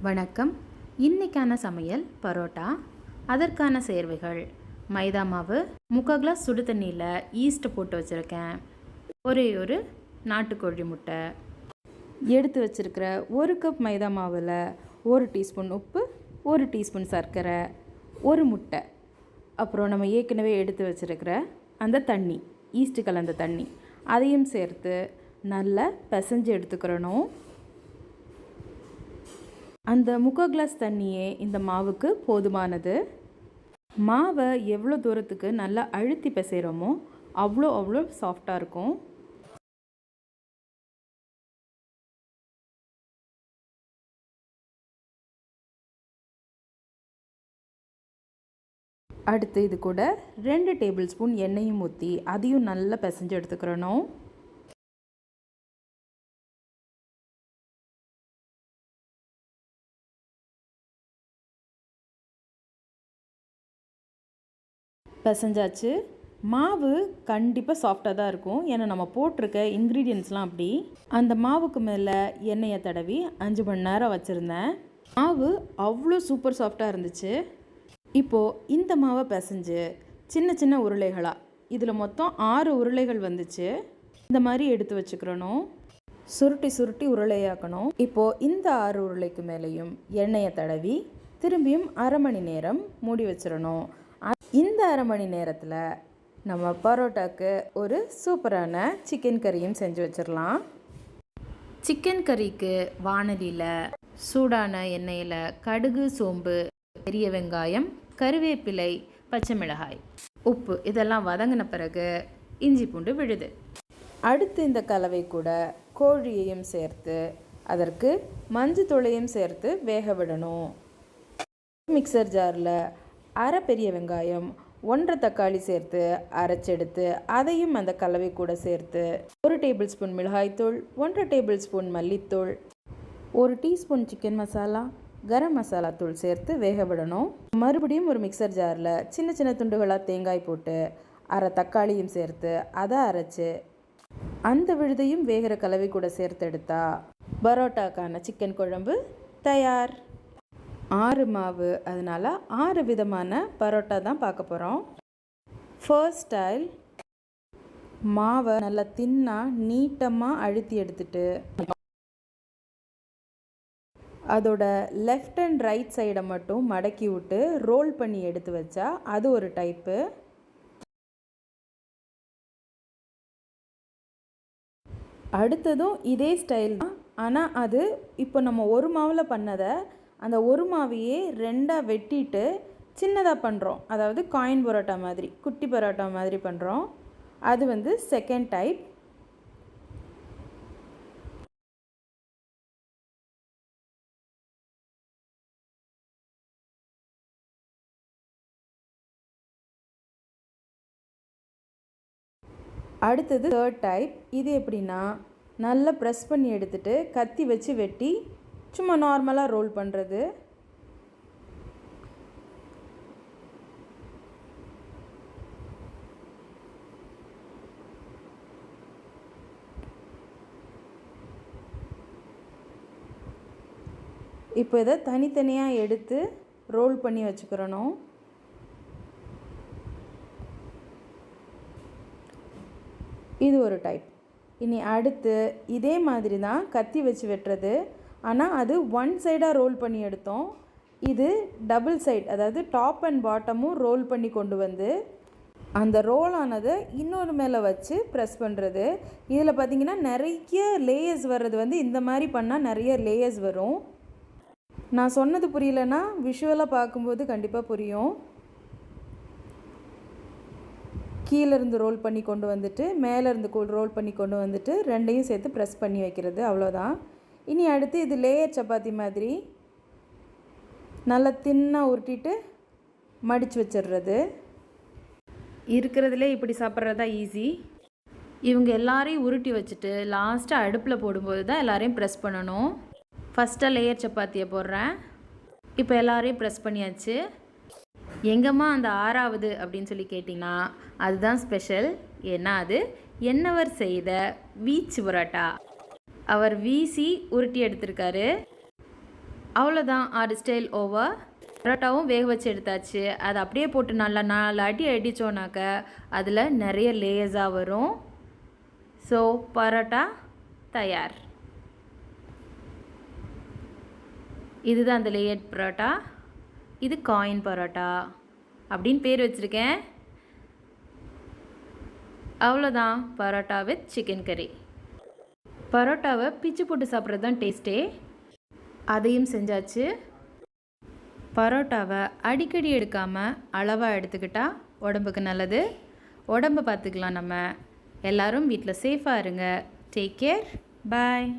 வணக்கம். இன்னைக்கான சமையல் பரோட்டா. அதற்கான சேர்வைகள்: மைதா மாவு, 3/4 கிளாஸ் சுடு தண்ணியில் ஈஸ்ட் போட்டு வச்சுருக்கேன். ஒரே ஒரு நாட்டுக்கோழி முட்டை எடுத்து வச்சுருக்கிற 1 கப் மைதா மாவில் 1 டீஸ்பூன் உப்பு, 1 டீஸ்பூன் சர்க்கரை, ஒரு முட்டை, அப்புறம் நம்ம ஏற்கனவே எடுத்து வச்சுருக்கிற அந்த தண்ணி, ஈஸ்ட்டு கலந்த தண்ணி, அதையும் சேர்த்து நல்லா பிசைஞ்சு எடுத்துக்கிறணும். அந்த 3/4 கிளாஸ் தண்ணியே இந்த மாவுக்கு போதுமானது. மாவை எவ்வளோ தூரத்துக்கு நல்லா அழுத்தி பிசைகிறோமோ அவ்வளோ சாஃப்டாக இருக்கும். அடுத்து இது கூட 2 டேபிள் ஸ்பூன் எண்ணெயும் ஊற்றி அதையும் நல்லா பிசைஞ்சு எடுத்துக்கிறணும். பிசைஞ்சாச்சு. மாவு கண்டிப்பாக சாஃப்டாக தான் இருக்கும். ஏன்னா நம்ம போட்டிருக்க இன்க்ரீடியன்ட்ஸ்லாம் அப்படி. அந்த மாவுக்கு மேலே எண்ணெயை தடவி 5 மணி நேரம் வச்சுருந்தேன். மாவு அவ்வளோ சூப்பர் சாஃப்டாக இருந்துச்சு. இப்போது இந்த மாவை பிசைஞ்சு சின்ன சின்ன உருளைகளாக, இதில் மொத்தம் 6 உருளைகள் வந்துச்சு, இந்த மாதிரி எடுத்து வச்சுக்கிறணும். சுருட்டி உருளையாக்கணும். இப்போது இந்த 6 உருளைக்கு மேலேயும் எண்ணெயை தடவி திரும்பியும் அரை மணி நேரம் மூடி வச்சிடணும். இந்த அரை மணி நேரத்தில் நம்ம பரோட்டாக்கு ஒரு சூப்பரான சிக்கன் கறியும் செஞ்சு வச்சிடலாம். சிக்கன் கறிக்கு வாணலியில் சூடான எண்ணெயில் கடுகு, சோம்பு, பெரிய வெங்காயம், கருவேப்பிலை, பச்சை மிளகாய், உப்பு இதெல்லாம் வதங்கின பிறகு இஞ்சி பூண்டு விழுது. அடுத்து இந்த கலவை கூட கோழியையும் சேர்த்து அதற்கு மஞ்சத்தூளையும் சேர்த்து வேக விடணும். மிக்சர் ஜாரில் அரை பெரிய வெங்காயம், 1 தக்காளி சேர்த்து அரைச்செடுத்து அதையும் அந்த கலவை கூட சேர்த்து 1 டேபிள் ஸ்பூன் மிளகாய்த்தூள், 1 டேபிள் ஸ்பூன் மல்லித்தூள், 1 டீஸ்பூன் சிக்கன் மசாலா, கரம் மசாலா தூள் சேர்த்து வேக விடணும். மறுபடியும் ஒரு மிக்சர் ஜாரில் சின்ன சின்ன துண்டுகளாக தேங்காய் போட்டு அரை தக்காளியும் சேர்த்து அதை அரைச்சி அந்த விழுதையும் வேகிற கலவை கூட சேர்த்து எடுத்தா பரோட்டாக்கான சிக்கன் குழம்பு தயார். 6 மாவு, அதனால் 6 விதமான பரோட்டா தான் பார்க்க போகிறோம். ஃபர்ஸ்ட் ஸ்டைல், மாவை நல்லா தின்னாக நீட்டமாக அழுத்தி எடுத்துட்டு அதோட லெஃப்ட் அண்ட் ரைட் சைடை மட்டும் மடக்கி விட்டு ரோல் பண்ணி எடுத்து வச்சா அது ஒரு டைப்பு. அடுத்ததும் இதே ஸ்டைல் தான், ஆனால் அது இப்போ நம்ம ஒரு மாவில் பண்ணதை அந்த ஒரு மாவையே 2ஆக வெட்டிட்டு சின்னதாக பண்ணுறோம். அதாவது காயின் பரோட்டா மாதிரி, குட்டி பரோட்டா மாதிரி பண்ணுறோம். அது வந்து செகண்ட் டைப். அடுத்தது தேர்ட் டைப். இது எப்படின்னா, நல்லா ப்ரெஸ் பண்ணி எடுத்துகிட்டு கத்தி வச்சு வெட்டி சும்மா நார்மலாக ரோல் பண்ணுறது. இப்போ இதை தனித்தனியாக எடுத்து ரோல் பண்ணி வச்சுக்கிறணும். இது ஒரு டைப். இனி அடுத்து இதே மாதிரி தான் கத்தி வச்சு வெட்டுறது, ஆனால் அது 1 சைடாக ரோல் பண்ணி எடுத்தோம். இது டபுள் சைட், அதாவது டாப் அண்ட் பாட்டமும் ரோல் பண்ணி கொண்டு வந்து அந்த ரோல் ஆனதை இன்னொரு மேலே வச்சு ப்ரெஸ் பண்ணுறது. இதில் பார்த்திங்கன்னா நிறைய லேயர்ஸ் வர்றது, வந்து இந்த மாதிரி பண்ணால் நிறைய லேயர்ஸ் வரும். நான் சொன்னது புரியலன்னா விஷுவலாக பார்க்கும்போது கண்டிப்பாக புரியும். கீழேருந்து ரோல் பண்ணி கொண்டு வந்துட்டு மேலேருந்து ரோல் பண்ணி கொண்டு வந்துட்டு ரெண்டையும் சேர்த்து ப்ரெஸ் பண்ணி வைக்கிறது, அவ்வளோதான். இனி அடுத்து இது லேயர் சப்பாத்தி மாதிரி நல்லா தின்னாக உருட்டிட்டு மடித்து வச்சிடுறது. இருக்கிறதுலே இப்படி சாப்பிட்றது தான் ஈஸி. இவங்க எல்லாரையும் உருட்டி வச்சுட்டு லாஸ்ட்டாக அடுப்பில் போடும்போது தான் எல்லாரையும் ப்ரெஸ் பண்ணணும். ஃபஸ்ட்டாக லேயர் சப்பாத்தியை போடுறேன். இப்போ எல்லாரையும் ப்ரெஸ் பண்ணியாச்சு. எங்கம்மா அந்த 6வது அப்படின்னு சொல்லி கேட்டிங்கன்னா அதுதான் ஸ்பெஷல். ஏன்னா அது என்னவர் செய்த வீச்சு பரோட்டா. அவர் வீசி உருட்டி எடுத்திருக்காரு. அவ்வளோதான், 6 ஸ்டைல் ஓவர். பரோட்டாவும் வேக வச்சு எடுத்தாச்சு. அதை அப்படியே போட்டு நல்லா 4 அடி அடித்தோன்னாக்க அதில் நிறைய லேயர்ஸாக வரும். ஸோ பரோட்டா தயார். இதுதான் அந்த லேயர்ட் பரோட்டா. இது காயின் பரோட்டா அப்படின்னு பேர் வச்சுருக்கேன். அவ்வளோதான், பரோட்டா வித் சிக்கன் கறி. பரோட்டாவை பிச்சு போட்டு சாப்பிட்றது தான் டேஸ்ட்டே. அதையும் செஞ்சாச்சு. பரோட்டாவை அடிக்கடி எடுக்காமல் அளவாக எடுத்துக்கிட்டால் உடம்புக்கு நல்லது. உடம்பை பார்த்துக்கலாம் நம்ம. எல்லோரும் வீட்டில் சேஃபாக இருங்க. Take care. பாய்.